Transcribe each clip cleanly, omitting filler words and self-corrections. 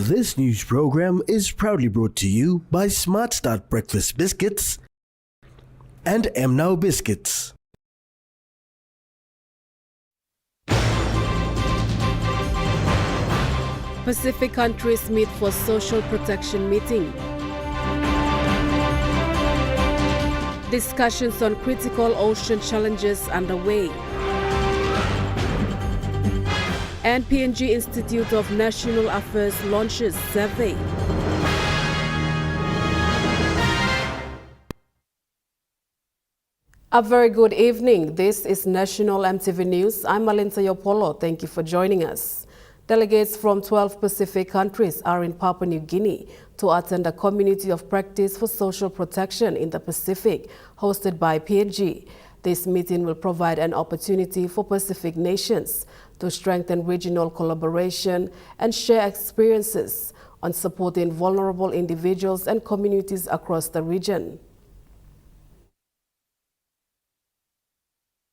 This news program is proudly brought to you by Smart Start Breakfast Biscuits and Now Biscuits. Pacific countries meet for social protection meeting. Discussions on critical ocean challenges underway. And PNG Institute of National Affairs launches survey. A very good evening. This is National EMTV News. I'm Malinta Yopolo. Thank you for joining us. Delegates from 12 Pacific countries are in Papua New Guinea to attend a community of practice for social protection in the Pacific, hosted by PNG. This meeting will provide an opportunity for Pacific nations to strengthen regional collaboration and share experiences on supporting vulnerable individuals and communities across the region.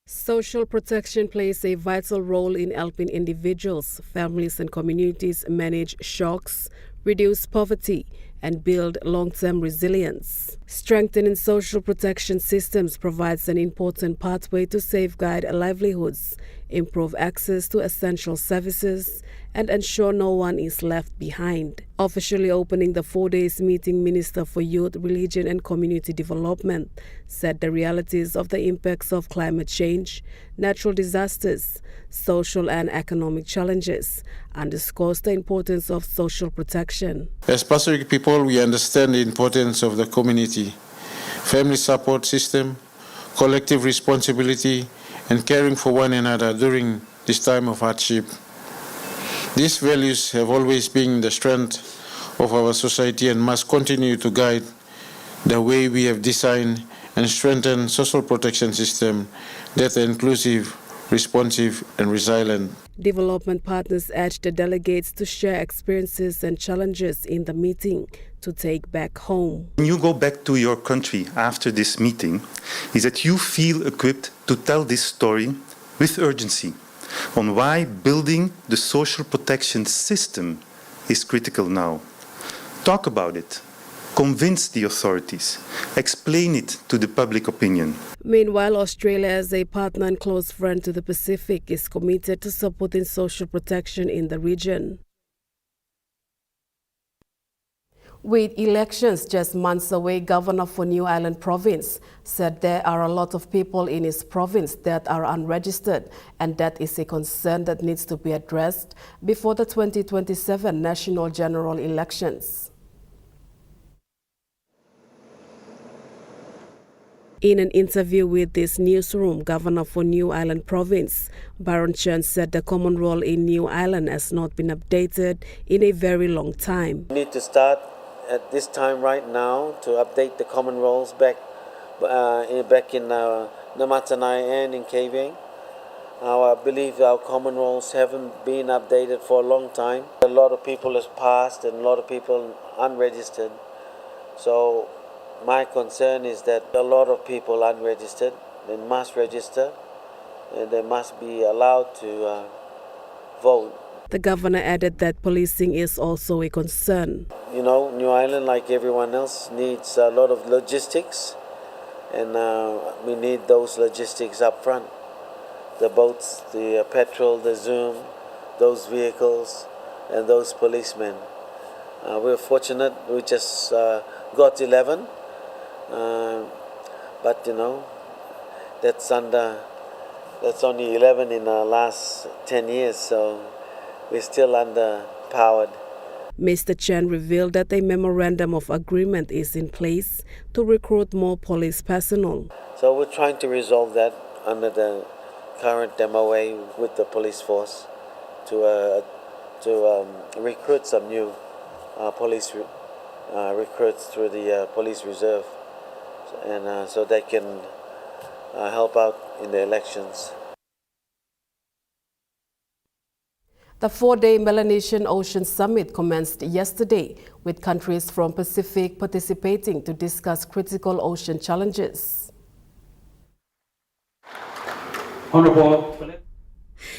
Social protection plays a vital role in helping individuals, families, and communities manage shocks, reduce poverty, and build long-term resilience. Strengthening social protection systems provides an important pathway to safeguard livelihoods, improve access to essential services, and ensure no one is left behind. Officially opening the 4 days meeting, Minister for Youth, Religion and Community Development said the realities of the impacts of climate change, natural disasters, social and economic challenges, underscores the importance of social protection. As Pacific people, we understand the importance of the community, family support system, collective responsibility, and caring for one another during this time of hardship. These values have always been the strength of our society and must continue to guide the way we have designed and strengthened social protection system that are inclusive, responsive, and resilient. Development partners urged the delegates to share experiences and challenges in the meeting to take back home. When you go back to your country after this meeting, is that you feel equipped to tell this story with urgency on why building the social protection system is critical now. Talk about it. Convince the authorities. Explain it to the public opinion. Meanwhile, Australia, as a partner and close friend to the Pacific, is committed to supporting social protection in the region. With elections just months away, Governor for New Ireland Province said there are a lot of people in his province that are unregistered, and that is a concern that needs to be addressed before the 2027 national general elections. In an interview with this newsroom, Governor for New Ireland Province, Baron Chen said the common roll in New Ireland has not been updated in a very long time. We need to start at this time right now to update the common rolls back in Namatanai and in Kaving. I believe our common rolls haven't been updated for a long time. A lot of people has passed and a lot of people unregistered. So my concern is that a lot of people unregistered, they must register and they must be allowed to vote. The governor added that policing is also a concern. You know, New Ireland, like everyone else, needs a lot of logistics, and we need those logistics up front. The boats, the petrol, the Zoom, those vehicles, and those policemen. We're fortunate we just got 11, but you know, that's only 11 in the last 10 years, so we're still underpowered. Mr. Chen revealed that a memorandum of agreement is in place to recruit more police personnel. So we're trying to resolve that under the current MOA with the police force to recruit some new police recruits through the police reserve, and so they can help out in the elections. The 4-day Melanesian Ocean Summit commenced yesterday, with countries from Pacific participating to discuss critical ocean challenges.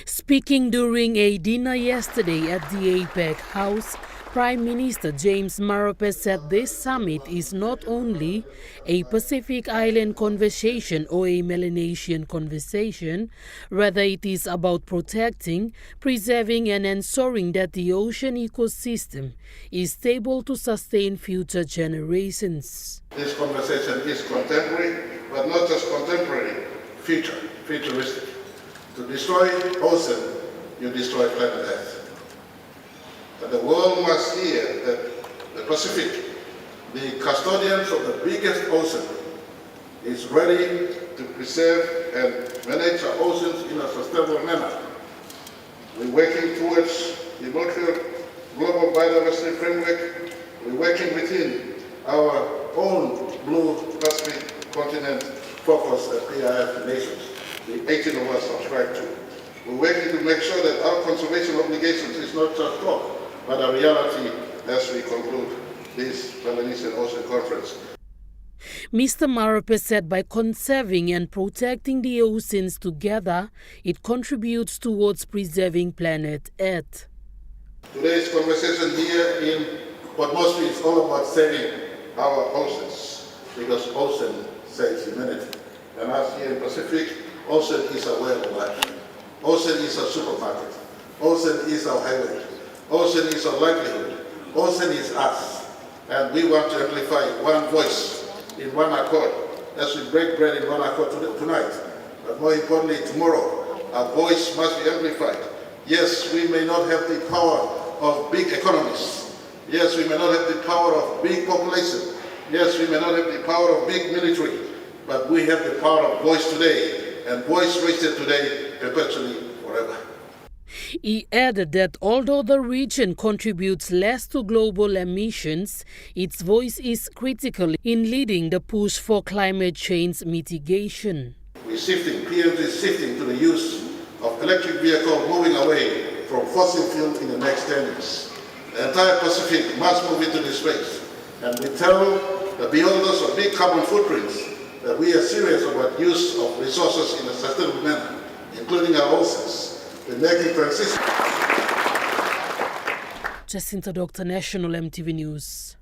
Speaking during a dinner yesterday at the APEC House, Prime Minister James Marape said this summit is not only a Pacific Island conversation or a Melanesian conversation, rather it is about protecting, preserving and ensuring that the ocean ecosystem is stable to sustain future generations. This conversation is contemporary, but not just contemporary, futuristic. To destroy ocean, you destroy planet Earth. But the world must hear that the Pacific, the custodians of the biggest ocean, is ready to preserve and manage our oceans in a sustainable manner. We're working towards the global biodiversity framework. We're working within our own Blue Pacific continent focus at PIF nations. The 18 of us subscribe to. We're working to make sure that our conservation obligations is not just talk, but a reality as we conclude this Melanesian Ocean Conference. Mr. Marape said by conserving and protecting the oceans together, it contributes towards preserving planet Earth. Today's conversation here in Port Moresby is all about saving our oceans, because ocean saves humanity. And us here in Pacific, ocean is a way of life. Ocean is a supermarket. Ocean is our highway. Ocean is our livelihood. Ocean is us. And we want to amplify one voice in one accord as we break bread in one accord tonight. But more importantly, tomorrow, our voice must be amplified. Yes, we may not have the power of big economies. Yes, we may not have the power of big population. Yes, we may not have the power of big military. But we have the power of voice today, and voice wasted today, perpetually, forever. He added that although the region contributes less to global emissions, its voice is critical in leading the push for climate change mitigation. We're shifting, PMG is shifting to the use of electric vehicles, moving away from fossil fuel in the next 10 years. The entire Pacific must move into this space. And we tell the builders of big carbon footprints that we are serious about use of resources in a sustainable manner, including our oceans. The making transition. Jacinta Doctor, National EMTV News.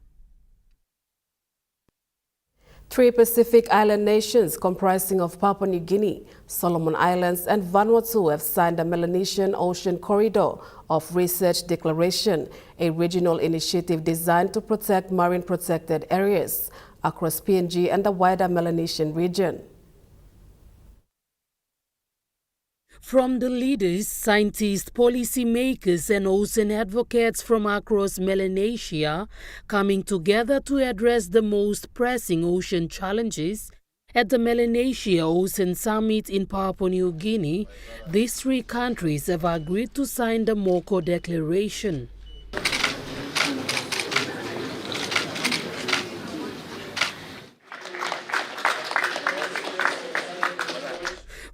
3 Pacific Island nations comprising of Papua New Guinea, Solomon Islands and Vanuatu have signed the Melanesian Ocean Corridor of Research Declaration, a regional initiative designed to protect marine protected areas across PNG and the wider Melanesian region. From the leaders, scientists, policymakers and ocean advocates from across Melanesia coming together to address the most pressing ocean challenges at the Melanesia Ocean Summit in Papua New Guinea, these 3 countries have agreed to sign the Moko Declaration.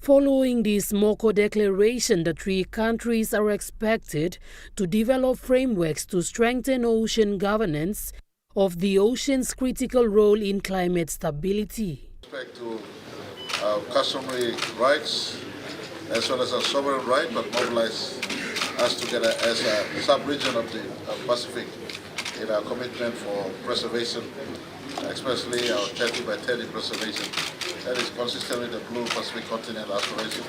Following this Moko Declaration, the 3 countries are expected to develop frameworks to strengthen ocean governance of the ocean's critical role in climate stability. With respect to our customary rights, as well as our sovereign right, but mobilize us together as a sub-region of the Pacific in our commitment for preservation, especially our 30 by 30 preservation. That is consistent with the Blue Pacific Continent aspirations,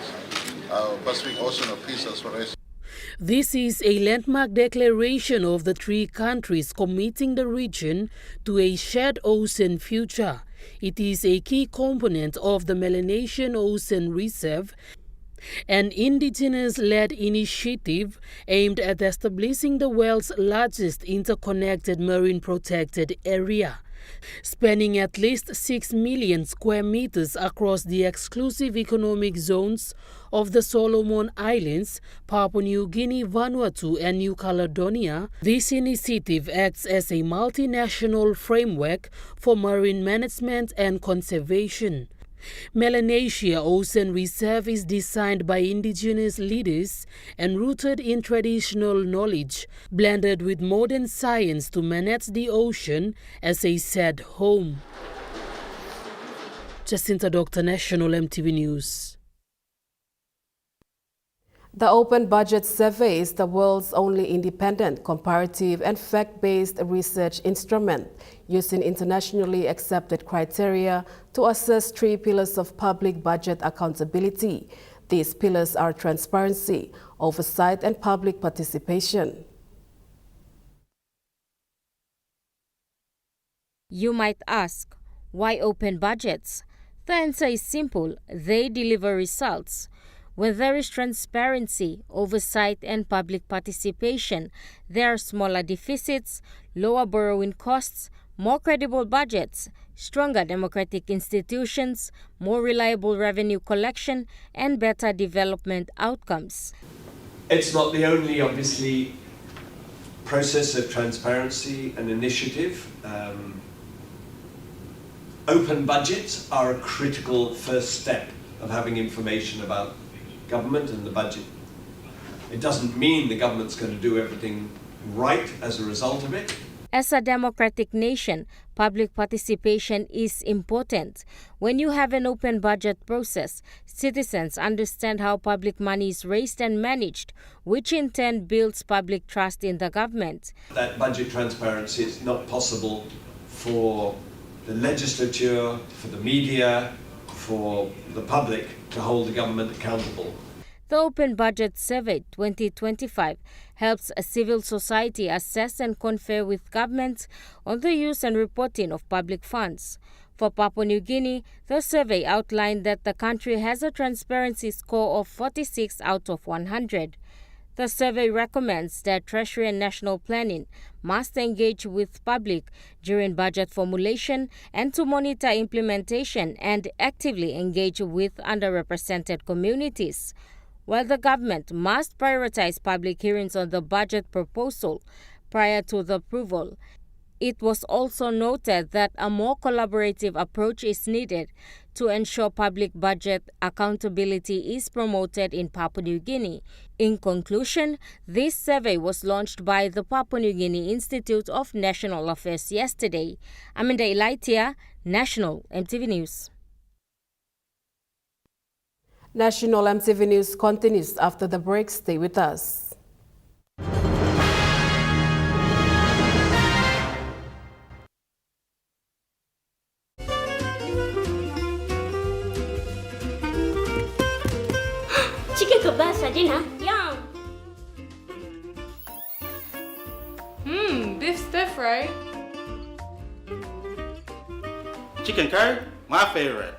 our Pacific Ocean of Peace aspirations. This is a landmark declaration of the 3 countries committing the region to a shared ocean future. It is a key component of the Melanesian Ocean Reserve, an indigenous-led initiative aimed at establishing the world's largest interconnected marine protected area, spanning at least 6 million square meters across the exclusive economic zones of the Solomon Islands, Papua New Guinea, Vanuatu and New Caledonia. This initiative acts as a multinational framework for marine management and conservation. Melanesia Ocean Reserve is designed by indigenous leaders and rooted in traditional knowledge, blended with modern science to manage the ocean as a shared home. Jacinta Doctor, National EMTV News. The Open Budget Survey is the world's only independent, comparative and fact-based research instrument using internationally accepted criteria to assess 3 pillars of public budget accountability. These pillars are transparency, oversight and public participation. You might ask, why open budgets? The answer is simple: they deliver results. When there is transparency, oversight and public participation, there are smaller deficits, lower borrowing costs, more credible budgets, stronger democratic institutions, more reliable revenue collection, and better development outcomes. It's not the only, obviously, process of transparency and initiative. Open budgets are a critical first step of having information about government and the budget. It doesn't mean the government's going to do everything right as a result of it. As a democratic nation, public participation is important. When you have an open budget process, citizens understand how public money is raised and managed, which in turn builds public trust in the government. That budget transparency is not possible for the legislature, for the media, for the public to hold the government accountable. The Open Budget Survey 2025 helps a civil society assess and confer with governments on the use and reporting of public funds. For Papua New Guinea, the survey outlined that the country has a transparency score of 46 out of 100. The survey recommends that Treasury and National Planning must engage with public during budget formulation and to monitor implementation and actively engage with underrepresented communities. While the government must prioritize public hearings on the budget proposal prior to the approval, it was also noted that a more collaborative approach is needed to ensure public budget accountability is promoted in Papua New Guinea. In conclusion, this survey was launched by the Papua New Guinea Institute of National Affairs yesterday. Aminda Ilaitia, National EMTV News. National EMTV News continues after the break. Stay with us. Chicken kebab for dinner. Yum. Beef stir fry. Chicken curry, my favorite.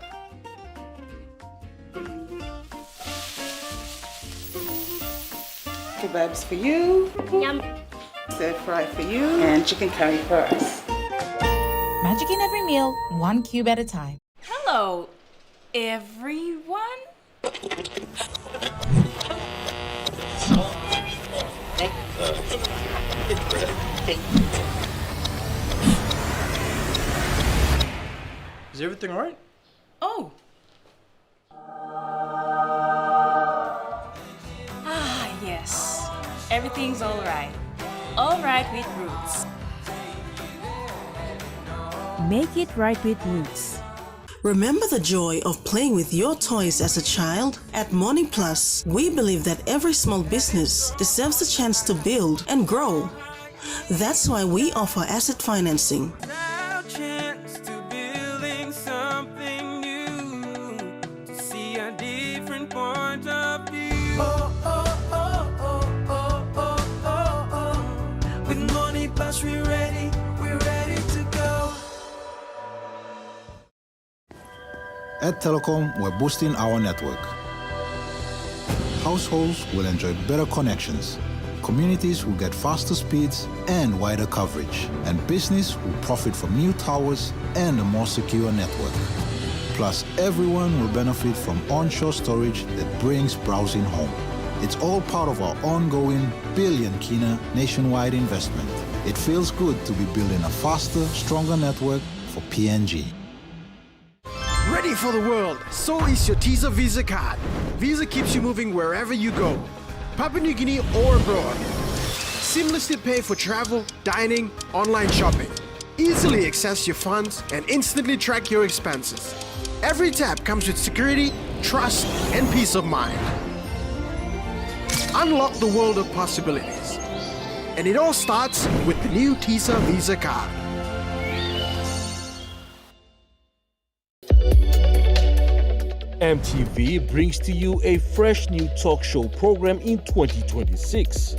Kebabs for you, Yum. stir fry for you, and chicken curry for us. Magic in every meal, 1 cube at a time. Hello, everyone. Is everything alright? Oh. Yes. Everything's all right. All right with Roots. Make it right with Roots. Remember the joy of playing with your toys as a child? At Morning Plus, we believe that every small business deserves a chance to build and grow. That's why we offer asset financing. At Telecom, we're boosting our network. Households will enjoy better connections. Communities will get faster speeds and wider coverage. And business will profit from new towers and a more secure network. Plus, everyone will benefit from onshore storage that brings browsing home. It's all part of our ongoing billion kina nationwide investment. It feels good to be building a faster, stronger network for PNG. Ready for the world, so is your Teaser Visa card. Visa keeps you moving wherever you go, Papua New Guinea or abroad. Seamlessly pay for travel, dining, online shopping. Easily access your funds and instantly track your expenses. Every tap comes with security, trust, and peace of mind. unlock the world of possibilities. And it all starts with the new TISA Visa card. EMTV brings to you a fresh new talk show program in 2026.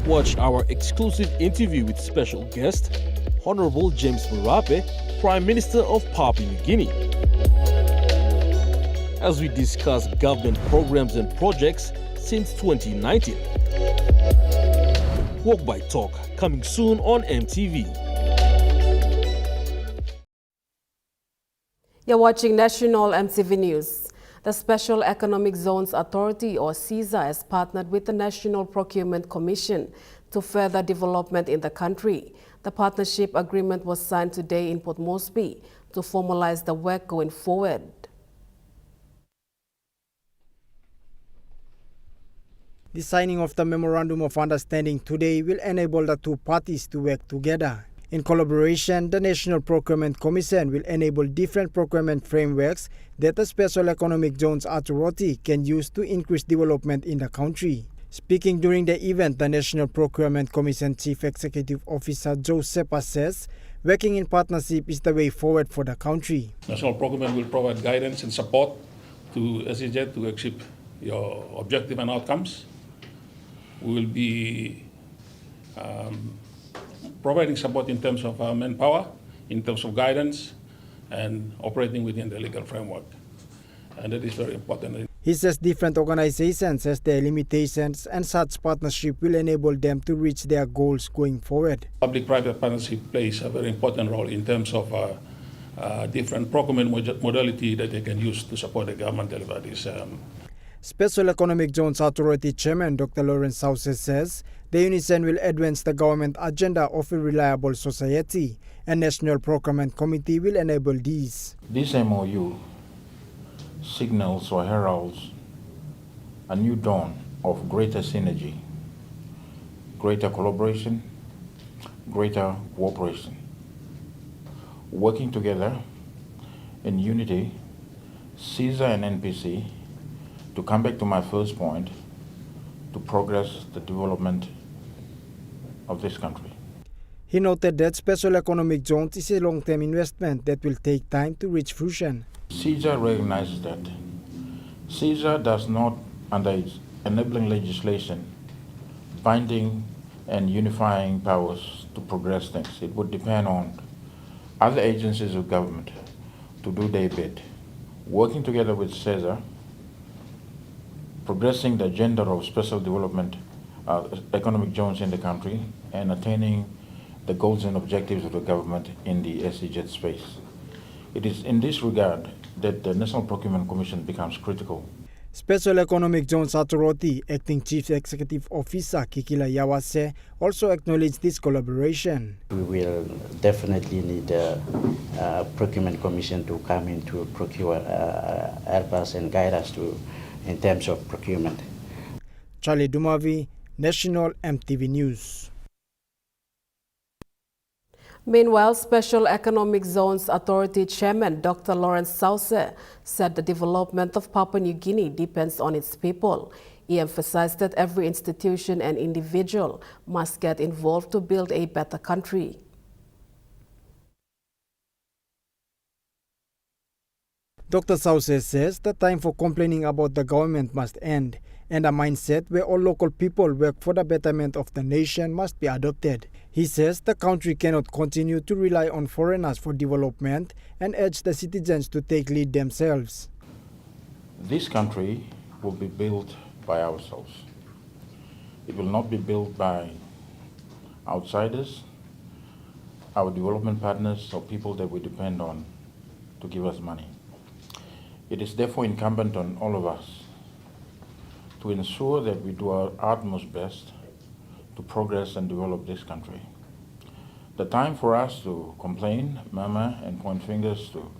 Watch our exclusive interview with special guest, Honorable James Marape, Prime Minister of Papua New Guinea, as we discuss government programs and projects since 2019. Walk by Talk, coming soon on EMTV. You're watching National EMTV News. The Special Economic Zones Authority, or CESA, has partnered with the National Procurement Commission to further development in the country. The partnership agreement was signed today in Port Moresby to formalize the work going forward. The signing of the Memorandum of Understanding today will enable the two parties to work together. In collaboration, the National Procurement Commission will enable different procurement frameworks that the Special Economic Zones Authority can use to increase development in the country. Speaking during the event, the National Procurement Commission Chief Executive Officer Joe Sepa says working in partnership is the way forward for the country. National Procurement will provide guidance and support to SEZ to achieve your objective and outcomes. We will be providing support in terms of manpower, in terms of guidance, and operating within the legal framework. And that is very important. He says different organizations has their limitations, and such partnership will enable them to reach their goals going forward. Public-private partnership plays a very important role in terms of different procurement modality that they can use to support the government deliver this. Special Economic Zones Authority Chairman Dr. Lawrence Sauce says the unison will advance the government agenda of a reliable society, and National Procurement Committee will enable these. This MOU signals or heralds a new dawn of greater synergy, greater collaboration, greater cooperation. Working together in unity, CESA and NPC, to come back to my first point, to progress the development of this country. He noted that Special Economic Zones is a long-term investment that will take time to reach fruition. CESA recognizes that. CESA does not, under its enabling legislation, binding and unifying powers to progress things. It would depend on other agencies of government to do their bit. Working together with CESA, progressing the agenda of special development economic zones in the country, and attaining the goals and objectives of the government in the SEZ space. It is in this regard that the National Procurement Commission becomes critical. Special Economic Zones Authority Acting Chief Executive Officer Kikila Yawase also acknowledged this collaboration. We will definitely need a Procurement Commission to come in to procure, help us and guide us in terms of procurement. Charlie Dumavi, National EMTV News. Meanwhile, Special Economic Zones Authority Chairman Dr. Lawrence Sauce said the development of Papua New Guinea depends on its people. He emphasized that every institution and individual must get involved to build a better country. Dr. Sauce says the time for complaining about the government must end, and a mindset where all local people work for the betterment of the nation must be adopted. He says the country cannot continue to rely on foreigners for development and urged the citizens to take lead themselves. This country will be built by ourselves. It will not be built by outsiders, our development partners, or people that we depend on to give us money. It is therefore incumbent on all of us to ensure that we do our utmost best to progress and develop this country. The time for us to complain, murmur, and point fingers to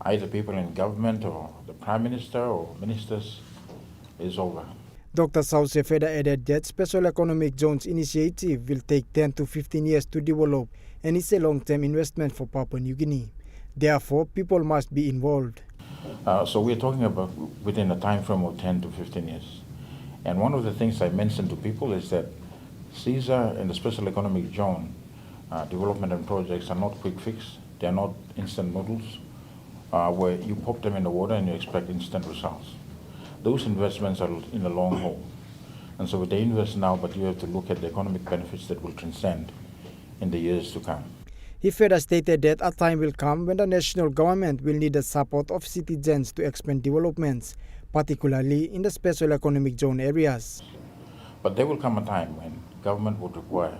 either people in government or the Prime Minister or ministers is over. Dr. Sauce further added that Special Economic Zones initiative will take 10 to 15 years to develop and is a long-term investment for Papua New Guinea. Therefore, people must be involved. So we're talking about within a time frame of 10 to 15 years. And one of the things I mentioned to people is that CESA and the Special Economic Zone development and projects are not quick fix. They're not instant noodles where you pop them in the water and you expect instant results. Those investments are in the long haul. And so they invest now, but you have to look at the economic benefits that will transcend in the years to come. He further stated that a time will come when the national government will need the support of citizens to expand developments, particularly in the special economic zone areas. But there will come a time when government would require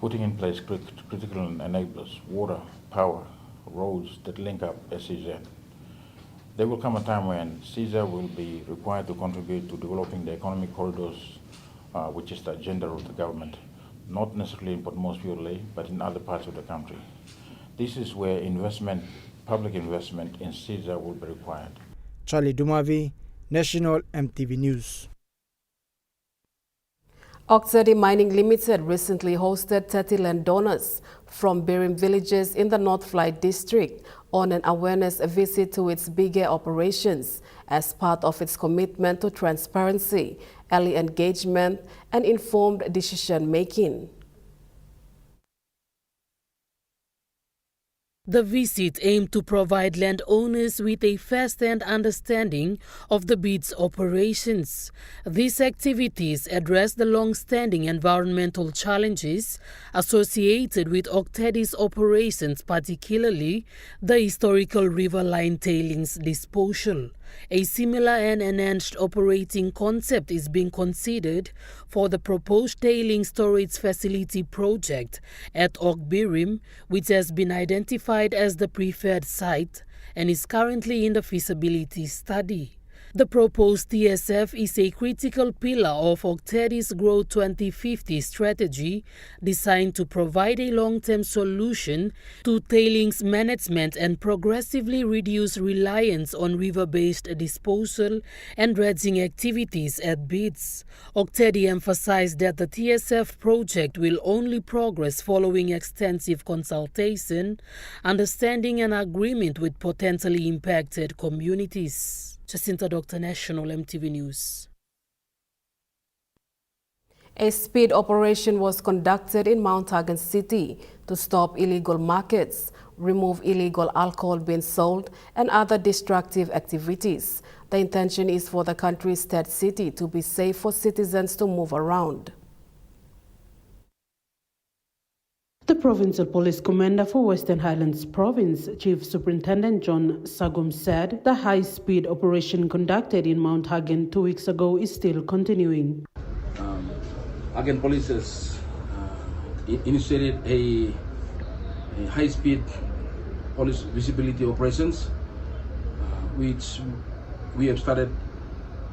putting in place critical enablers, water, power, roads that link up SEZ. There will come a time when CESA will be required to contribute to developing the economic corridors, which is the agenda of the government, not necessarily in Port Moresby, but in other parts of the country. This is where investment, public investment in CESA will be required. Charlie Dumavi, National EMTV News. Oxlade Mining Limited recently hosted 30 landowners from Birim villages in the North Flight district on an awareness visit to its bigger operations as part of its commitment to transparency, early engagement, and informed decision-making. The visit aimed to provide landowners with a first-hand understanding of the BID's operations. These activities address the long-standing environmental challenges associated with Oxlade's operations, particularly the historical riverline tailings disposal. A similar and enhanced operating concept is being considered for the proposed tailings storage facility project at Birim, which has been identified as the preferred site and is currently in the feasibility study. The proposed TSF is a critical pillar of Oxlade's Growth 2050 strategy designed to provide a long-term solution to tailings management and progressively reduce reliance on river-based disposal and dredging activities at BIDS. Oxlade emphasized that the TSF project will only progress following extensive consultation, understanding and agreement with potentially impacted communities. Jacinta Dr. National EMTV News. A speed operation was conducted in Mt Hagen City to stop illegal markets, remove illegal alcohol being sold, and other destructive activities. The intention is for the country's third city to be safe for citizens to move around. The Provincial Police Commander for Western Highlands Province, Chief Superintendent John Sagum, said the high-speed operation conducted in Mt Hagen 2 weeks ago is still continuing. Hagen Police has initiated a high-speed police visibility operations, which we have started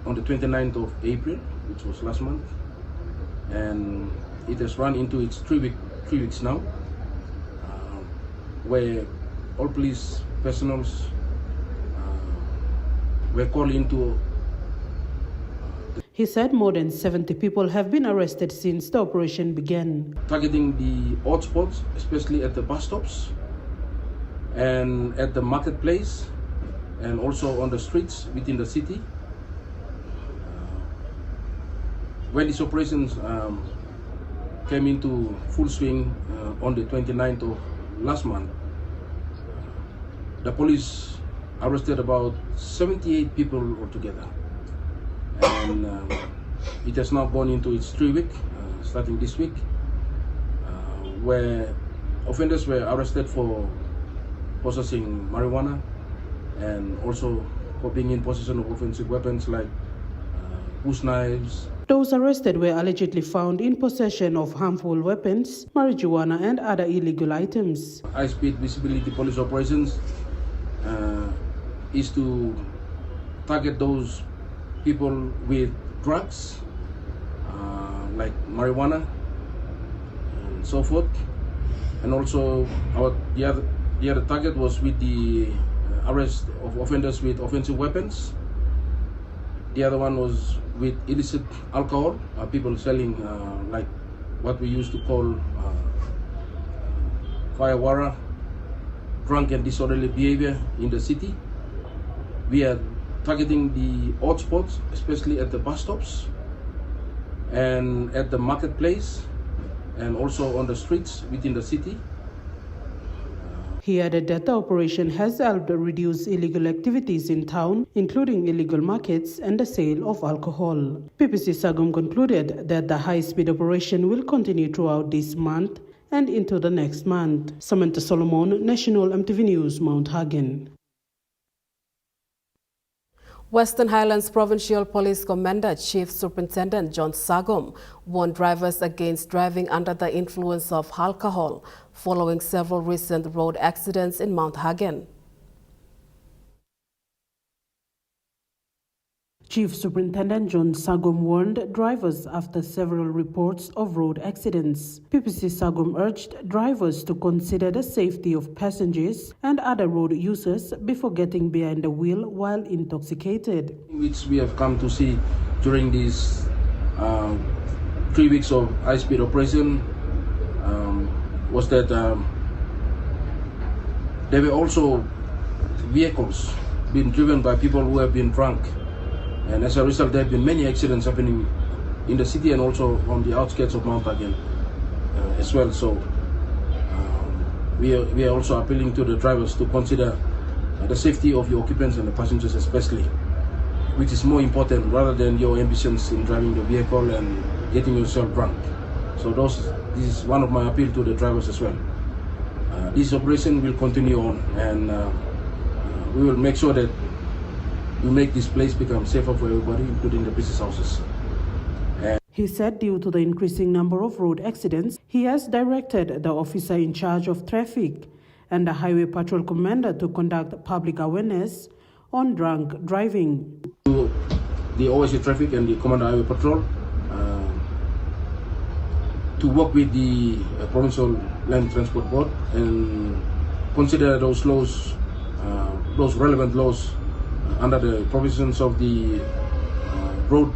on the 29th of April, which was last month, and it has run into its 3 weeks now, where all police personnel were called into. He said more than 70 people have been arrested since the operation began. Targeting the hotspots, especially at the bus stops and at the marketplace, and also on the streets within the city. When these operations came into full swing on the 29th of last month, the police arrested about 78 people altogether. And it has now gone into its 3 week, starting this week, where offenders were arrested for possessing marijuana and also for being in possession of offensive weapons like bush knives. Those arrested were allegedly found in possession of harmful weapons, marijuana, and other illegal items. High-speed visibility police operations is to target those people with drugs, like marijuana and so forth. And also the other target was with the arrest of offenders with offensive weapons. The other one was with illicit alcohol, people selling like what we used to call firewara, drunk and disorderly behavior in the city. We are targeting the hotspots, especially at the bus stops and at the marketplace and also on the streets within the city. He added that the operation has helped reduce illegal activities in town, including illegal markets and the sale of alcohol. PPC Sagum concluded that the high-speed operation will continue throughout this month and into the next month. Samantha Solomon, National EMTV News, Mt Hagen. Western Highlands Provincial Police Commander Chief Superintendent John Sagum warned drivers against driving under the influence of alcohol following several recent road accidents in Mt Hagen. Chief Superintendent John Sagum warned drivers after several reports of road accidents. PPC Sagum urged drivers to consider the safety of passengers and other road users before getting behind the wheel while intoxicated. Which we have come to see during these 3 weeks of high-speed operation was that there were also vehicles being driven by people who have been drunk. And as a result, there have been many accidents happening in the city and also on the outskirts of Mt Hagen as well. So we are also appealing to the drivers to consider the safety of your occupants and the passengers especially, which is more important rather than your ambitions in driving the vehicle and getting yourself drunk. So this is one of my appeal to the drivers as well. This operation will continue on, and we will make sure that we make this place become safer for everybody, including the business houses. He said due to the increasing number of road accidents, he has directed the officer in charge of traffic and the highway patrol commander to conduct public awareness on drunk driving. To the OSC traffic and the Commander Highway Patrol to work with the Provincial Land Transport Board and consider those laws, those relevant laws under the provisions of the Road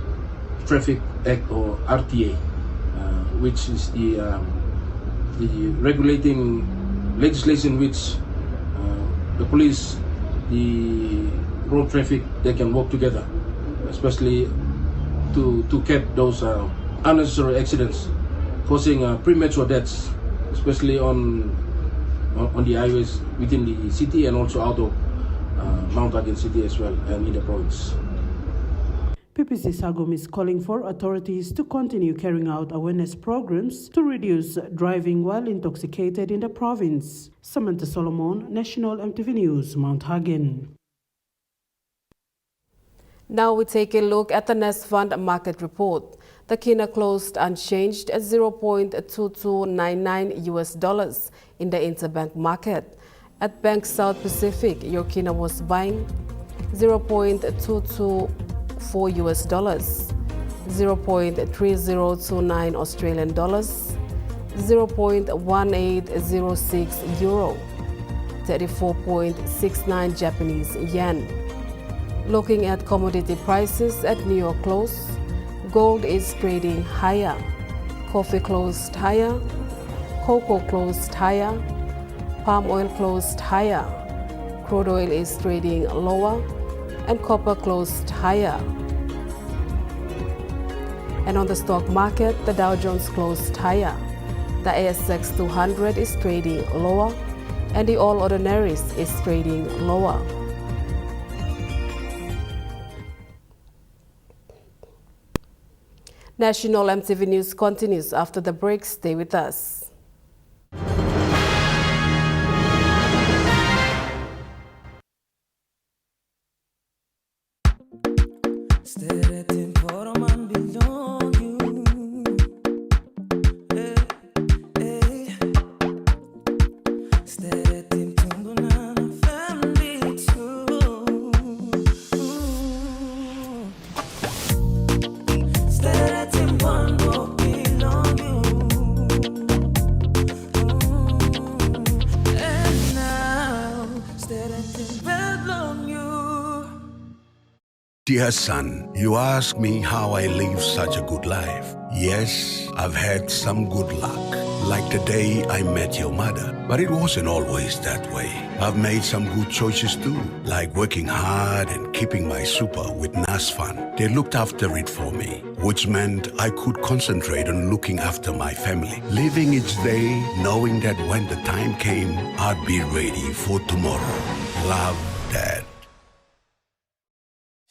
Traffic Act or RTA, which is the regulating legislation which the police, the road traffic, they can work together, especially to cap those unnecessary accidents causing premature deaths, especially on the highways within the city and also out of Mt Hagen city as well and in the province. PPC Sagum is calling for authorities to continue carrying out awareness programs to reduce driving while intoxicated in the province. Samantha Solomon, National EMTV News, Mt Hagen. Now we take a look at the Nest Fund market report. The Kina closed unchanged at $0.2299 in the interbank market. At Bank South Pacific, your Kina was buying $0.224, $0.3029 Australian dollars, 0.1806 euro, 34.69 Japanese yen. Looking at commodity prices at New York close, gold is trading higher, coffee closed higher, cocoa closed higher, palm oil closed higher, crude oil is trading lower, and copper closed higher. And on the stock market, the Dow Jones closed higher. The ASX 200 is trading lower, and the All Ordinaries is trading lower. National EMTV News continues after the break. Stay with us. Dear son, you ask me how I live such a good life. Yes, I've had some good luck. like the day I met your mother. But it wasn't always that way. I've made some good choices too, like working hard and keeping my super with NAS Fund. They looked after it for me, which meant I could concentrate on looking after my family. Living each day, knowing that when the time came, I'd be ready for tomorrow. Love, Dad.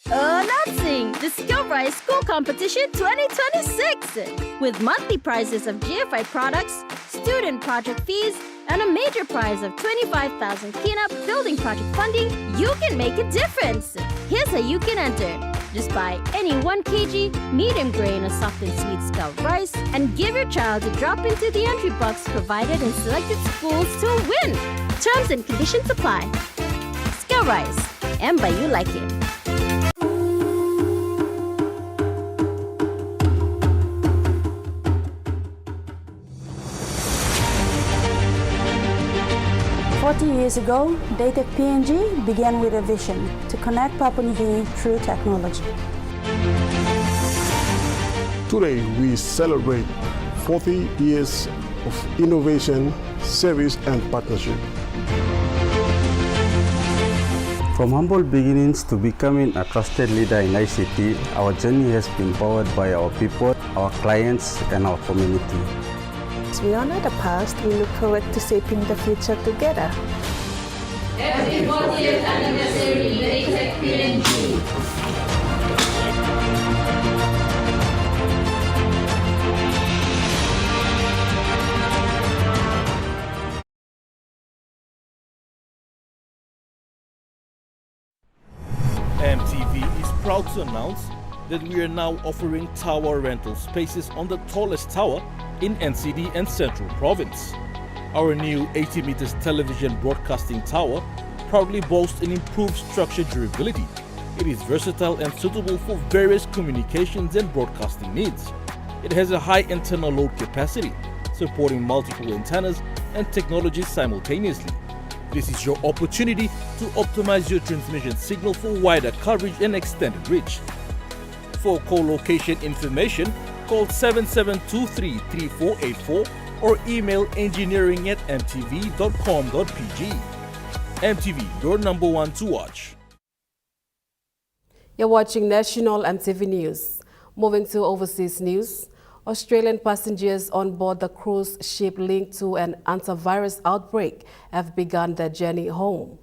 Announcing the Skill Rise School Competition 2026! With monthly prizes of GFI products, student project fees, and a major prize of 25,000 cleanup building project funding, you can make a difference! Here's how you can enter. Just buy any 1 kg medium grain or soft and sweet Scout rice and give your child a drop into the entry box provided in selected schools to win! Terms and conditions apply. Scout Rice, and by you like it. Years ago, Daytech PNG began with a vision to connect Papua New Guinea through technology. Today, we celebrate 40 years of innovation, service, and partnership. From humble beginnings to becoming a trusted leader in ICT, our journey has been powered by our people, our clients, and our community. As we honor the past, we look forward to shaping the future together. Happy 40th anniversary, Daytech PNG! EMTV is proud to announce that we are now offering tower rental spaces on the tallest tower in NCD and Central Province. Our new 80 meters television broadcasting tower proudly boasts an improved structure durability. It is versatile and suitable for various communications and broadcasting needs. It has a high internal load capacity, supporting multiple antennas and technologies simultaneously. This is your opportunity to optimize your transmission signal for wider coverage and extended reach. For co-location information, call 7723-3484 or email engineering@mtv.com.pg. MTV, your number one to watch. You're watching National MTV News. Moving to overseas news, Australian passengers on board the cruise ship linked to an antivirus outbreak have begun their journey home.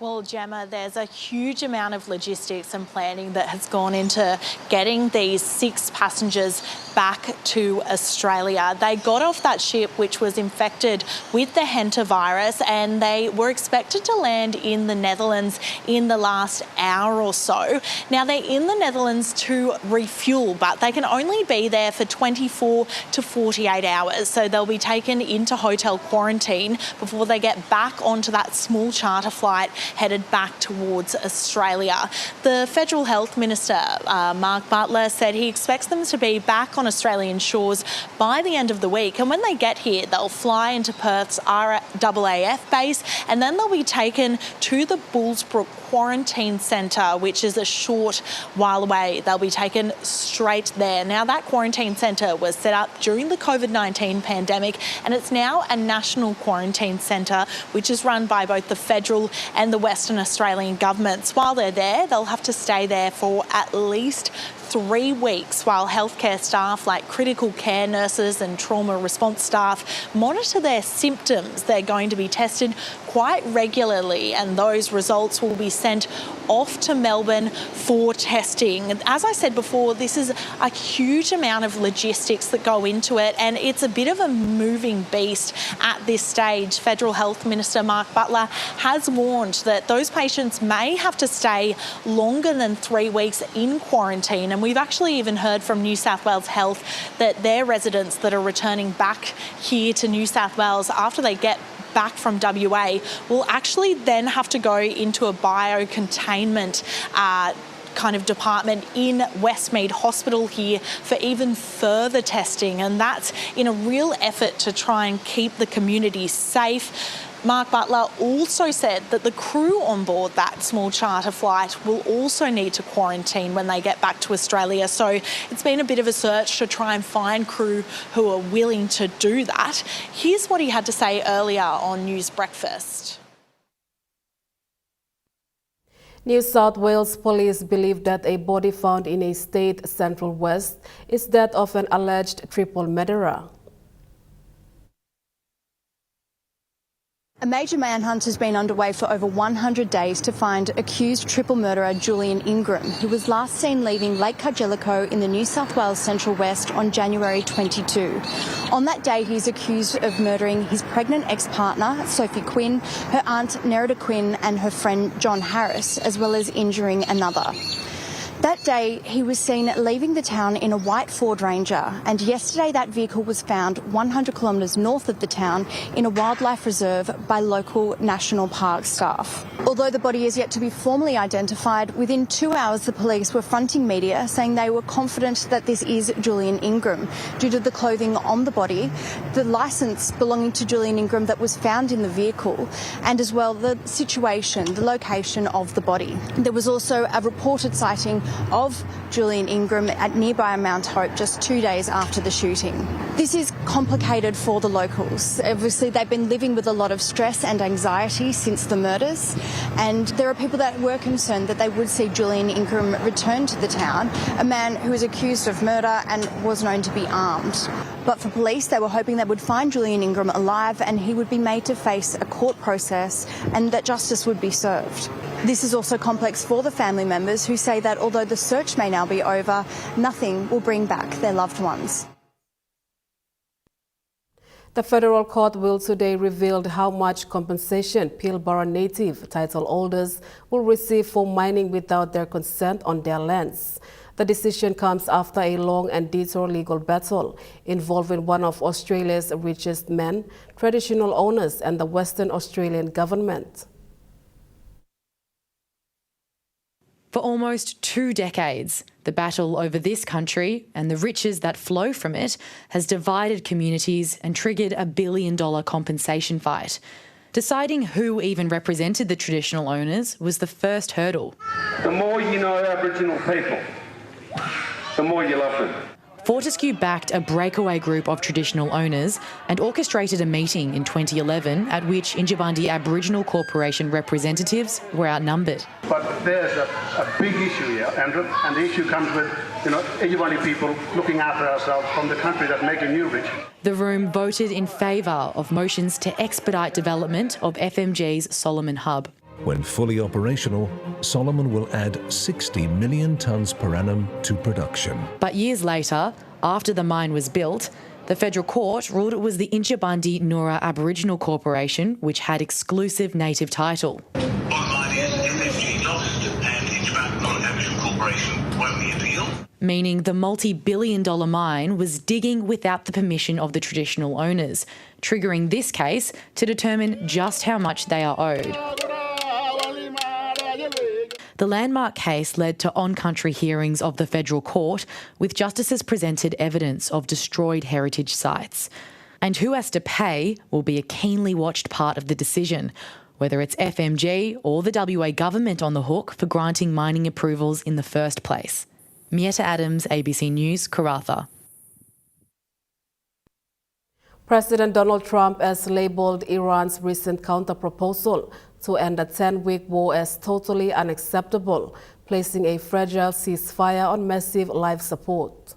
Well, Gemma, there's a huge amount of logistics and planning that has gone into getting these 6 passengers back to Australia. They got off that ship which was infected with the hantavirus and they were expected to land in the Netherlands in the last hour or so. Now, they're in the Netherlands to refuel, but they can only be there for 24 to 48 hours. So they'll be taken into hotel quarantine before they get back onto that small charter flight headed back towards Australia. The Federal Health Minister, Mark Butler, said he expects them to be back on Australian shores by the end of the week. And when they get here, they'll fly into Perth's RAAF base and then they'll be taken to the Bullsbrook Quarantine Centre, which is a short while away. They'll be taken straight there. Now, that quarantine centre was set up during the COVID-19 pandemic and it's now a national quarantine centre which is run by both the federal and the Western Australian governments. While they're there, they'll have to stay there for at least 3 weeks while healthcare staff like critical care nurses and trauma response staff monitor their symptoms. They're going to be tested quite regularly and those results will be sent off to Melbourne for testing. As I said before, this is a huge amount of logistics that go into it and it's a bit of a moving beast at this stage. Federal Health Minister Mark Butler has warned that those patients may have to stay longer than 3 weeks in quarantine. And we've actually even heard from New South Wales Health that their residents that are returning back here to New South Wales after they get back from WA will actually then have to go into a biocontainment kind of department in Westmead Hospital here for even further testing, and that's in a real effort to try and keep the community safe. Mark Butler also said that the crew on board that small charter flight will also need to quarantine when they get back to Australia. So it's been a bit of a search to try and find crew who are willing to do that. Here's what he had to say earlier on News Breakfast. New South Wales police believe that a body found in a state central west is that of an alleged triple murderer. A major manhunt has been underway for over 100 days to find accused triple murderer Julian Ingram, who was last seen leaving Lake Cargellico in the New South Wales Central West on January 22. On that day, he is accused of murdering his pregnant ex-partner, Sophie Quinn, her aunt Nerida Quinn and her friend John Harris, as well as injuring another. That day, he was seen leaving the town in a white Ford Ranger, and yesterday that vehicle was found 100 kilometres north of the town in a wildlife reserve by local National Park staff. Although the body is yet to be formally identified, within 2 hours the police were fronting media saying they were confident that this is Julian Ingram due to the clothing on the body, the licence belonging to Julian Ingram that was found in the vehicle, and as well the situation, the location of the body. There was also a reported sighting of Julian Ingram at nearby Mount Hope just 2 days after the shooting. This is complicated for the locals. Obviously, they've been living with a lot of stress and anxiety since the murders, and there are people that were concerned that they would see Julian Ingram return to the town, a man who is accused of murder and was known to be armed. But for police, they were hoping they would find Julian Ingram alive and he would be made to face a court process and that justice would be served. This is also complex for the family members who say that although the search may now be over, nothing will bring back their loved ones. The federal court will today reveal how much compensation Pilbara native title holders will receive for mining without their consent on their lands. The decision comes after a long and detour legal battle involving one of Australia's richest men, traditional owners, and the Western Australian government. For almost 2 decades, the battle over this country and the riches that flow from it has divided communities and triggered a $1 billion compensation fight. Deciding who even represented the traditional owners was the first hurdle. The more you know Aboriginal people, the more you love them. Fortescue backed a breakaway group of traditional owners and orchestrated a meeting in 2011 at which Injibandi Aboriginal Corporation representatives were outnumbered. But there's a big issue here, Andrew, and the issue comes with, Injibandi people looking after ourselves from the country that's making you rich. The room voted in favour of motions to expedite development of FMG's Solomon Hub. When fully operational, Solomon will add 60 million tonnes per annum to production. But years later, after the mine was built, the federal court ruled it was the Injibandi Noora Aboriginal Corporation which had exclusive native title. Bottom line is, FMG lost and Injibandi Noora Aboriginal Corporation won the appeal. Meaning the multi-billion-dollar mine was digging without the permission of the traditional owners, triggering this case to determine just how much they are owed. The landmark case led to on-country hearings of the federal court, with justices presented evidence of destroyed heritage sites. And who has to pay will be a keenly watched part of the decision, whether it's FMG or the WA government on the hook for granting mining approvals in the first place. Mietta Adams, ABC News, Karratha. President Donald Trump has labelled Iran's recent counter-proposal to end a 10-week war as totally unacceptable, placing a fragile ceasefire on massive life support.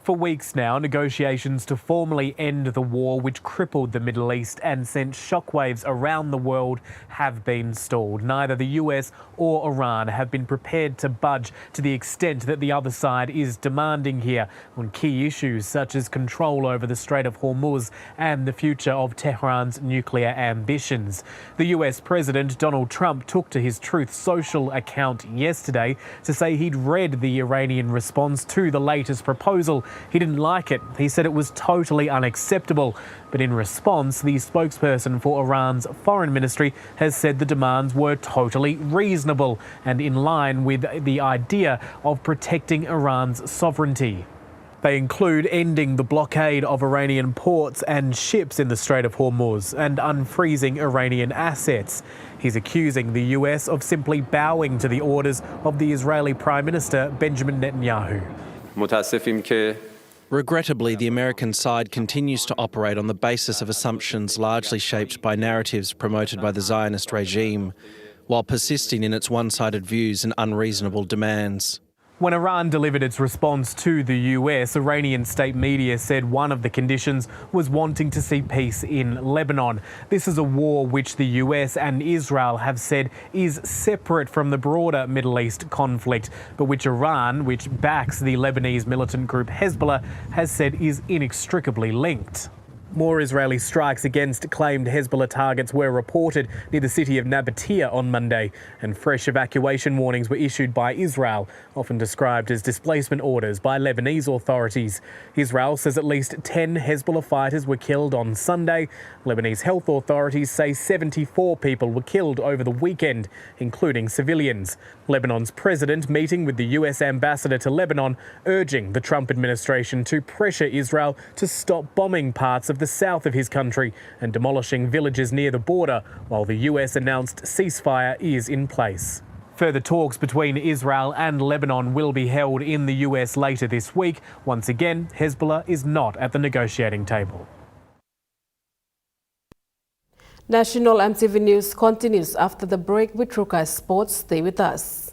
For weeks now, negotiations to formally end the war which crippled the Middle East and sent shockwaves around the world have been stalled. Neither the US or Iran have been prepared to budge to the extent that the other side is demanding here on key issues such as control over the Strait of Hormuz and the future of Tehran's nuclear ambitions. The US President Donald Trump took to his Truth Social account yesterday to say he'd read the Iranian response to the latest proposal. He didn't like it. He said it was totally unacceptable. But in response, the spokesperson for Iran's foreign ministry has said the demands were totally reasonable and in line with the idea of protecting Iran's sovereignty. They include ending the blockade of Iranian ports and ships in the Strait of Hormuz and unfreezing Iranian assets. He's accusing the US of simply bowing to the orders of the Israeli Prime Minister Benjamin Netanyahu. Regrettably, the American side continues to operate on the basis of assumptions largely shaped by narratives promoted by the Zionist regime, while persisting in its one-sided views and unreasonable demands. When Iran delivered its response to the US, Iranian state media said one of the conditions was wanting to see peace in Lebanon. This is a war which the US and Israel have said is separate from the broader Middle East conflict, but which Iran, which backs the Lebanese militant group Hezbollah, has said is inextricably linked. More Israeli strikes against claimed Hezbollah targets were reported near the city of Nabatea on Monday, and fresh evacuation warnings were issued by Israel, often described as displacement orders by Lebanese authorities. Israel says at least 10 Hezbollah fighters were killed on Sunday. Lebanese health authorities say 74 people were killed over the weekend, including civilians. Lebanon's president meeting with the US ambassador to Lebanon, urging the Trump administration to pressure Israel to stop bombing parts of the south of his country and demolishing villages near the border, while the US announced ceasefire is in place. Further talks between Israel and Lebanon will be held in the US later this week. Once again, Hezbollah is not at the negotiating table. National EMTV News continues after the break with Rukai Sports. Stay with us.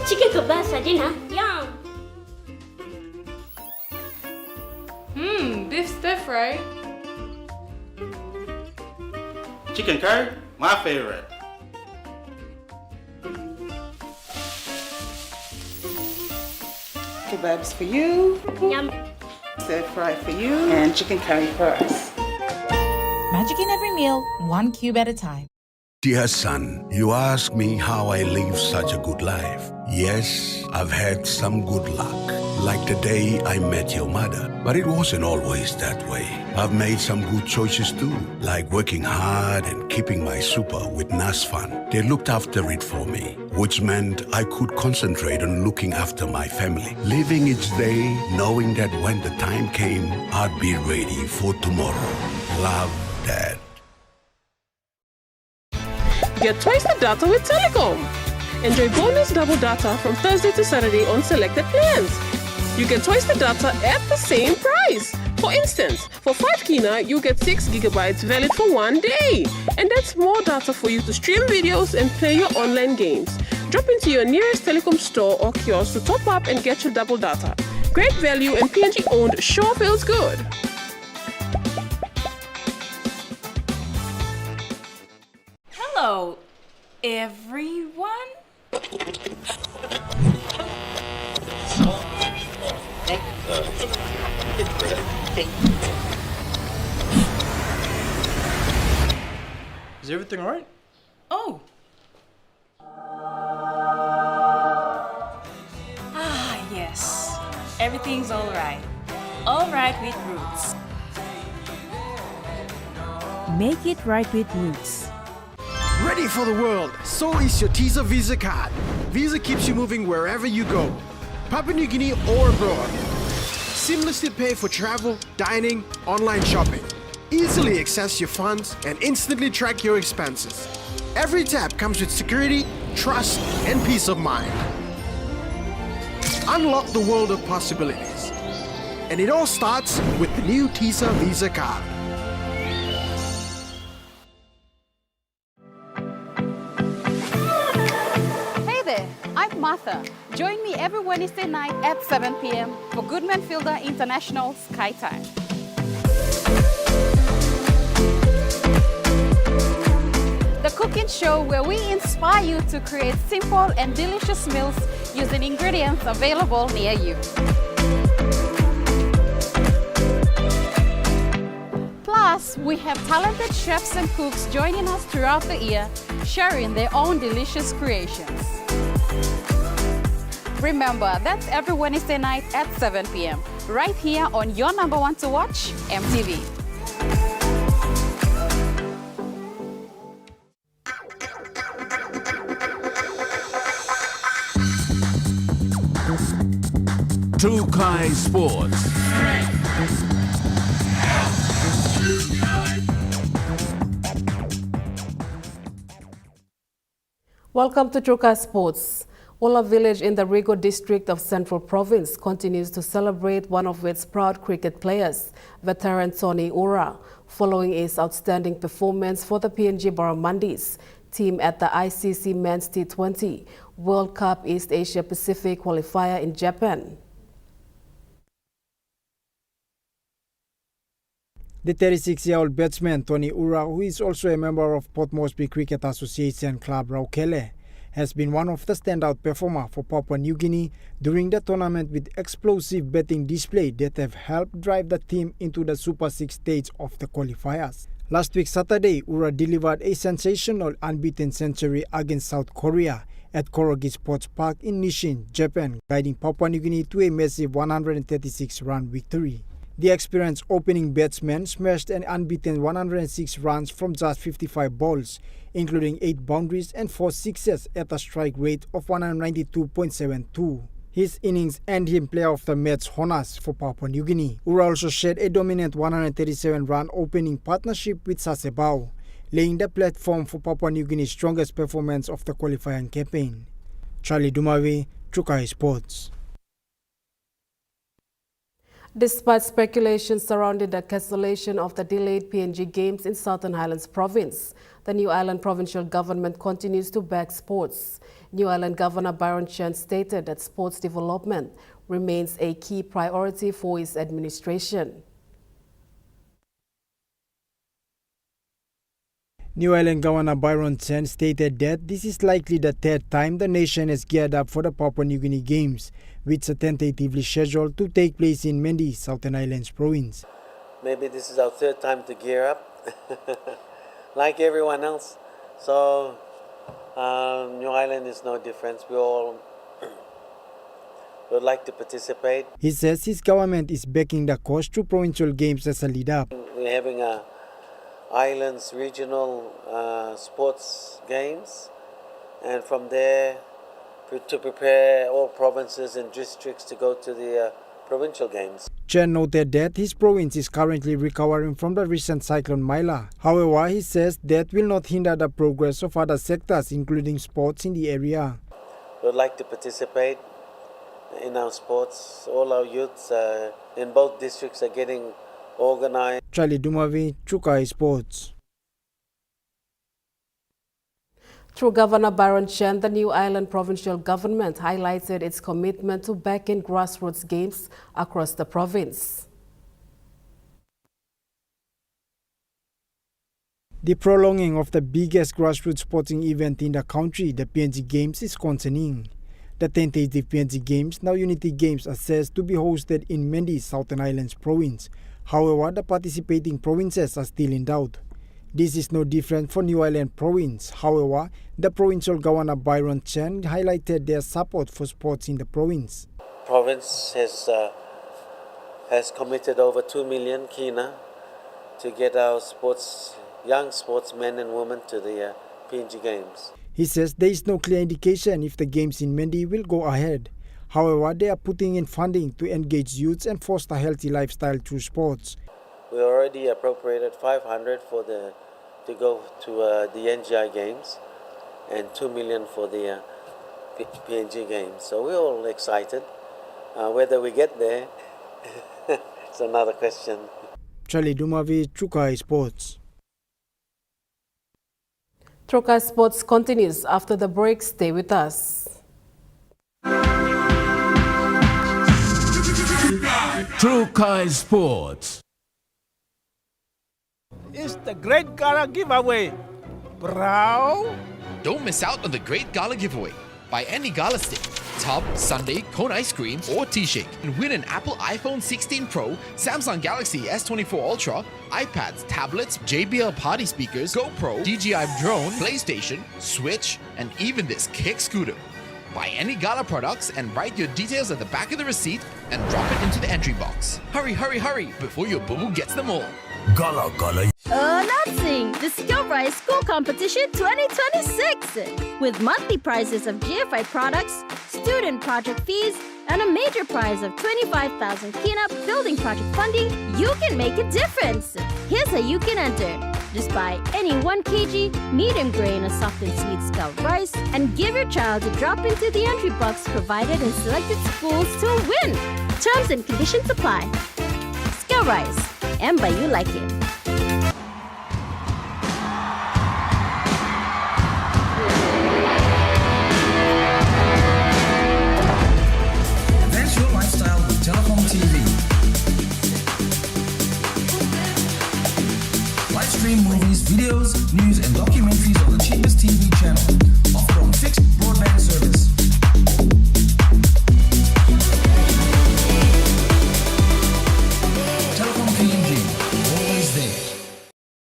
Chicken kebab for dinner. Yum. Beef stir fry. Chicken curry, my favorite. Kebabs for you. Yum. Stir fry for you. And chicken curry for us. Magic in every meal, one cube at a time. Dear son, you ask me how I live such a good life. Yes, I've had some good luck, like the day I met your mother. But it wasn't always that way. I've made some good choices too, like working hard and keeping my super with NASFAN. They looked after it for me, which meant I could concentrate on looking after my family, living each day knowing that when the time came, I'd be ready for tomorrow. Love, Dad. Get twice the data with Telecom. Enjoy bonus double data from Thursday to Saturday on selected plans. You get twice the data at the same price. For instance, for 5 kina, you get 6 gigabytes valid for 1 day. And that's more data for you to stream videos and play your online games. Drop into your nearest Telecom store or kiosk to top up and get your double data. Great value and PNG owned sure feels good. Hello, everyone. Is everything all right? Oh. Yes. Everything's all right. All right with Roots. Make it right with Roots. Ready for the world, so is your Visa Visa card. Visa keeps you moving wherever you go, Papua New Guinea or abroad. Seamlessly pay for travel, dining, online shopping. Easily access your funds and instantly track your expenses. Every tap comes with security, trust, and peace of mind. Unlock the world of possibilities. And it all starts with the new Visa Visa card. I'm Martha. Join me every Wednesday night at 7 p.m. for Goodman Fielder International Sky Time. The cooking show where we inspire you to create simple and delicious meals using ingredients available near you. Plus, we have talented chefs and cooks joining us throughout the year, sharing their own delicious creations. Remember, that's every Wednesday night at 7 p.m. right here on your number one to watch, MTV. True Kai Sports. Welcome to Trukai Sports. Ola Village in the Rigo district of Central Province continues to celebrate one of its proud cricket players, veteran Tony Ura, following his outstanding performance for the PNG Barramundis team at the ICC Men's T20 World Cup East Asia Pacific qualifier in Japan. The 36-year-old batsman Tony Ura, who is also a member of Port Moresby Cricket Association Club Raukele, has been one of the standout performers for Papua New Guinea during the tournament with explosive batting display that have helped drive the team into the Super 6 stage of the qualifiers. Last week Saturday, Ura delivered a sensational unbeaten century against South Korea at Korogi Sports Park in Nishin, Japan, guiding Papua New Guinea to a massive 136-run victory. The experienced opening batsman smashed an unbeaten 106 runs from just 55 balls, including 8 boundaries and 4 sixes at a strike rate of 192.72. His innings earned him Player of the Match honors for Papua New Guinea. Ura also shared a dominant 137-run opening partnership with Sasebao, laying the platform for Papua New Guinea's strongest performance of the qualifying campaign. Charlie Dumavi, Trukai Sports. Despite speculation surrounding the cancellation of the delayed PNG Games in Southern Highlands Province, the New Ireland provincial government continues to back sports. New Ireland Governor Byron Chen stated that sports development remains a key priority for his administration. New Ireland Governor Byron Chen stated that this is likely the third time the nation has geared up for the Papua New Guinea Games, which are tentatively scheduled to take place in Mendi, Southern Islands Province. Maybe this is our third time to gear up, like everyone else. So New Ireland is no different. We all would like to participate. He says his government is backing the cause to provincial games as a lead-up. We're having a Islands regional sports games, and from there to prepare all provinces and districts to go to the provincial games. Chen noted that his province is currently recovering from the recent cyclone Maila. However, he says that will not hinder the progress of other sectors, including sports in the area. We would like to participate in our sports. All our youths in both districts are getting organized. Charlie Dumavi, Trukai Sports. Through Governor Byron Chen, the New Ireland provincial government highlighted its commitment to backing grassroots games across the province. The prolonging of the biggest grassroots sporting event in the country, the PNG Games, is concerning. The tentative PNG Games, now Unity Games, are said to be hosted in Mendi, Southern Islands Province. However, the participating provinces are still in doubt. This is no different for New Ireland Province. However, the provincial governor Byron Chen highlighted their support for sports in the province. Province has committed over 2 million kina to get our young sportsmen and women to the PNG Games. He says there is no clear indication if the games in Mendi will go ahead. However, they are putting in funding to engage youths and foster a healthy lifestyle through sports. We already appropriated 500 to go to the NGI Games and 2 million for the PNG Games. So we're all excited. Whether we get there, it's another question. Charlie Dumavi, Trukai Sports. Trukai Sports continues after the break. Stay with us. Trukai Sports. It's the Great Gala Giveaway, bro. Don't miss out on the Great Gala Giveaway. Buy any gala stick, tub, sundae, cone ice cream, or T-shake and win an Apple iPhone 16 Pro, Samsung Galaxy S24 Ultra, iPads, tablets, JBL party speakers, GoPro, DJI drone, PlayStation, Switch, and even this kick scooter. Buy any Gala products and write your details at the back of the receipt and drop it into the entry box. Hurry, hurry, hurry before your boo-boo gets them all. Gala Gala. Announcing the Skill Rise School Competition 2026 with monthly prizes of GFI products, student project fees, and a major prize of 25,000 Kina building project funding. You can make a difference. Here's how you can enter. Just buy any 1 kg medium grain or soft and sweet Scout rice and give your child a drop into the entry box provided in selected schools to win. Terms and conditions apply. Scout Rice, and by you like it. Advance your lifestyle with Telecom TV. Live stream movies, videos, news, and documentaries on the cheapest TV channel. Offered on fixed broadband service. Telecom PNG, always there.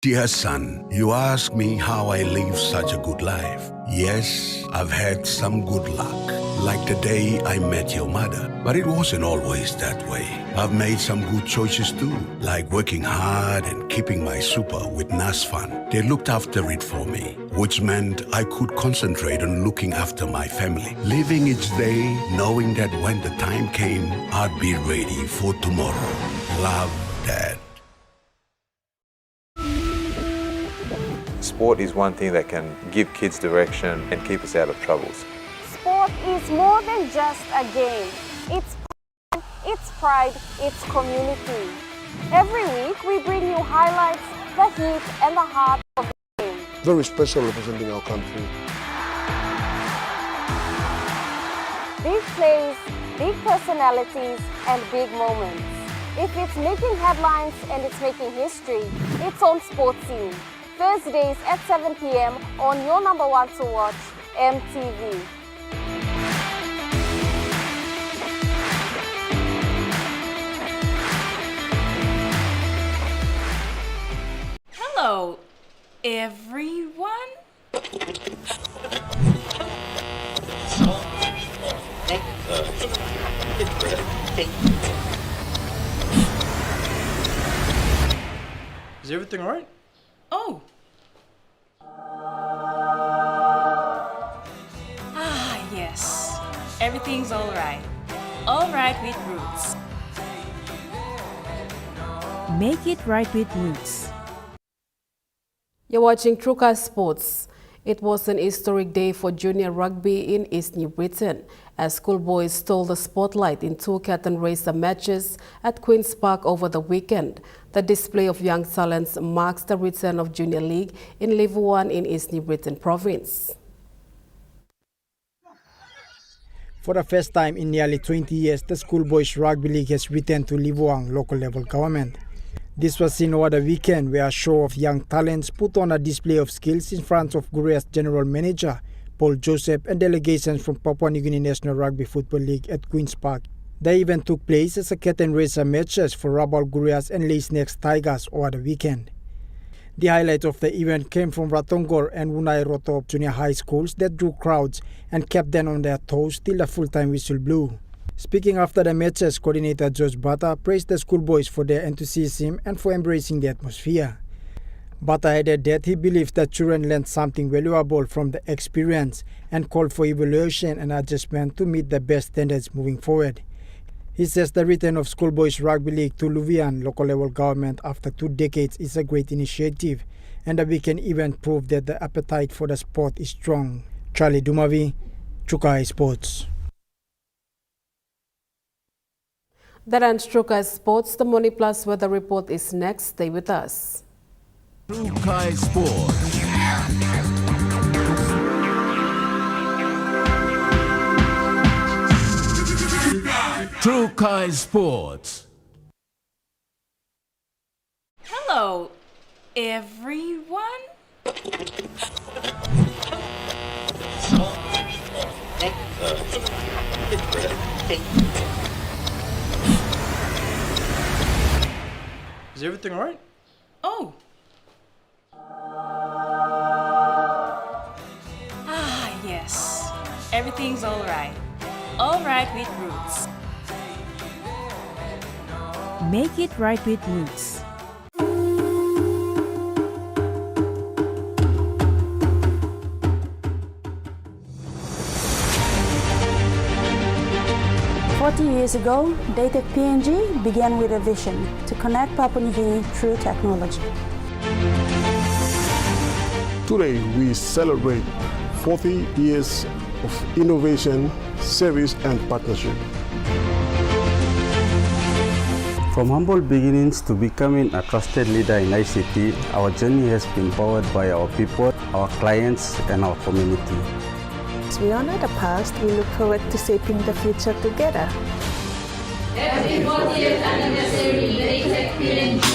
Dear son, you ask me how I live such a good life. Yes, I've had some good luck, like the day I met your mother. But it wasn't always that way. I've made some good choices too, like working hard and keeping my super with NASFAN. They looked after it for me, which meant I could concentrate on looking after my family. Living each day, knowing that when the time came, I'd be ready for tomorrow. Love, Dad. Sport is one thing that can give kids direction and keep us out of troubles. Sport is more than just a game. It's fun, it's pride, it's community. Every week we bring you highlights, the heat and the heart of the game. Very special representing our country. Big plays, big personalities and big moments. If it's making headlines and it's making history, it's on Sports Scene. Thursdays at 7 p.m. on your number one to watch, EMTV. Hello, everyone. Is everything alright? Oh. Yes. Everything's alright. Alright with Roots. Make it right with Roots. You're watching Truka Sports. It was an historic day for junior rugby in East New Britain as schoolboys stole the spotlight in 2 curtain raiser matches at Queen's Park over the weekend. The display of young talents marks the return of Junior League in League 1 in East New Britain province. For the first time in nearly 20 years, the Schoolboys Rugby League has returned to League 1 local level government. This was seen over the weekend where a show of young talents put on a display of skills in front of Guria's General Manager, Paul Joseph, and delegations from Papua New Guinea National Rugby Football League at Queen's Park. The event took place as a curtain raiser matches for Rabal Gurias and Lace Necks Tigers over the weekend. The highlight of the event came from Ratongor and Wunai Rotop junior high schools that drew crowds and kept them on their toes till the full-time whistle blew. Speaking after the matches, coordinator George Bata praised the schoolboys for their enthusiasm and for embracing the atmosphere. Bata added that he believed that children learned something valuable from the experience and called for evaluation and adjustment to meet the best standards moving forward. He says the return of Schoolboys Rugby League to Luvian local level government after 2 decades is a great initiative, and the weekend event proved that the appetite for the sport is strong. Charlie Dumavi, Chukai Sports. That ends Trukai Sports. The Money Plus weather report is next. Stay with us. Trukai Sports. Trukai Sports. Hello, everyone. Is everything alright? Oh. Yes. Everything's alright. Alright with Roots. Make it right with Roots. 20 years ago, Daytech PNG began with a vision to connect Papua New Guinea through technology. Today, we celebrate 40 years of innovation, service, and partnership. From humble beginnings to becoming a trusted leader in ICT, our journey has been powered by our people, our clients, and our community. As we honor the past, we look forward to shaping the future together. Happy 40th anniversary, Daytech PNG.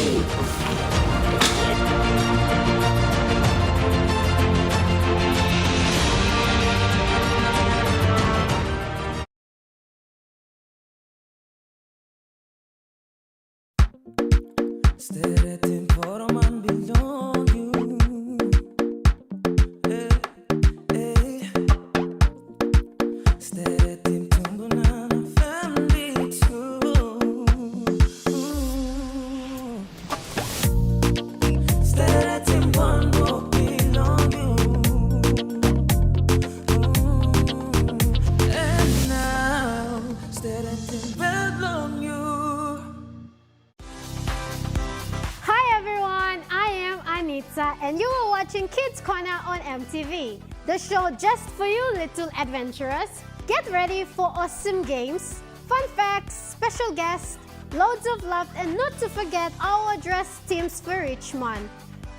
And you are watching Kids Corner on MTV, the show just for you little adventurers. Get ready for awesome games, fun facts, special guests, loads of love, and not to forget our dress teams for each month.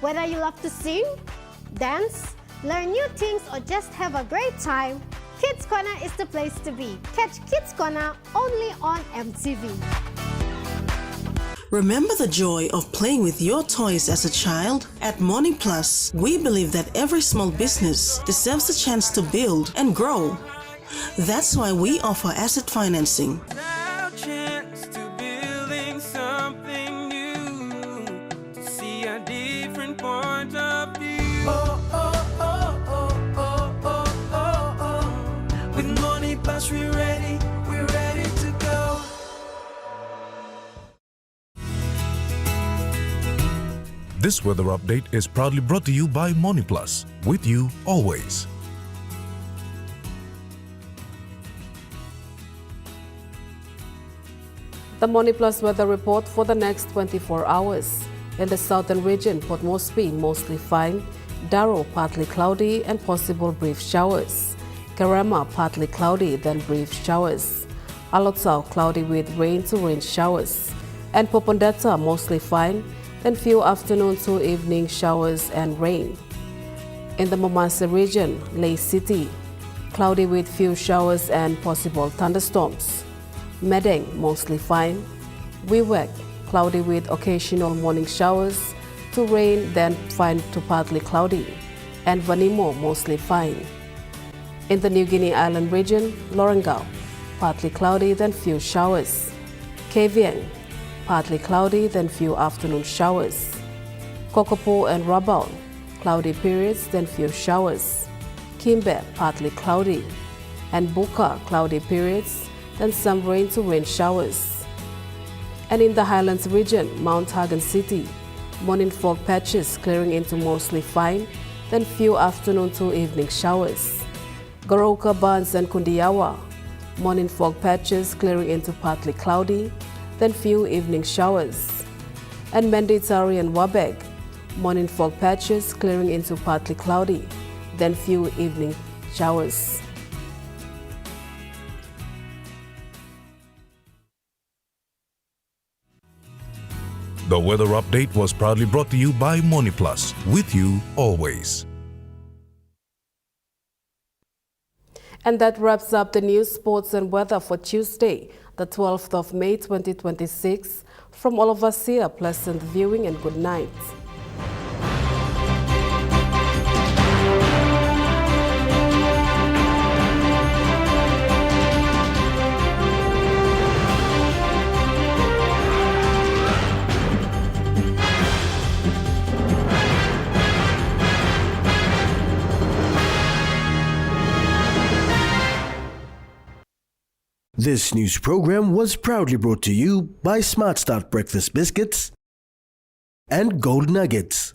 Whether you love to sing, dance, learn new things, or just have a great time, Kids Corner is the place to be. Catch Kids Corner only on MTV. Remember the joy of playing with your toys as a child? At Morning Plus, we believe that every small business deserves a chance to build and grow. That's why we offer asset financing. With Morning Plus, we're ready to go. This weather update is proudly brought to you by MoneyPlus, with you always. The MoneyPlus weather report for the next 24 hours. In the southern region, Port Moresby mostly fine, Darrow partly cloudy and possible brief showers. Karama partly cloudy then brief showers. Alotsau cloudy with rain to rain showers. And Popondetta mostly fine, then few afternoon to evening showers and rain. In the Momase region, Lay City, cloudy with few showers and possible thunderstorms. Medeng, mostly fine. Wewak, cloudy with occasional morning showers to rain, then fine to partly cloudy. And Vanimo, mostly fine. In the New Guinea Island region, Lorengau, partly cloudy, then few showers. Kavieng, partly cloudy, then few afternoon showers. Kokopo and Rabaul, cloudy periods, then few showers. Kimbe, partly cloudy. And Buka, cloudy periods, then some rain to rain showers. And in the Highlands region, Mt Hagen City, morning fog patches clearing into mostly fine, then few afternoon to evening showers. Goroka, Barnes and Kundiawa, morning fog patches clearing into partly cloudy, then few evening showers. And Menditari and Wabeg, morning fog patches clearing into partly cloudy, then few evening showers. The weather update was proudly brought to you by MoneyPlus, with you always. And that wraps up the news, sports and weather for Tuesday, the 12th of May 2026. From all of us here, pleasant viewing and good night. This news program was proudly brought to you by Smart Start Breakfast Biscuits and Gold Nuggets.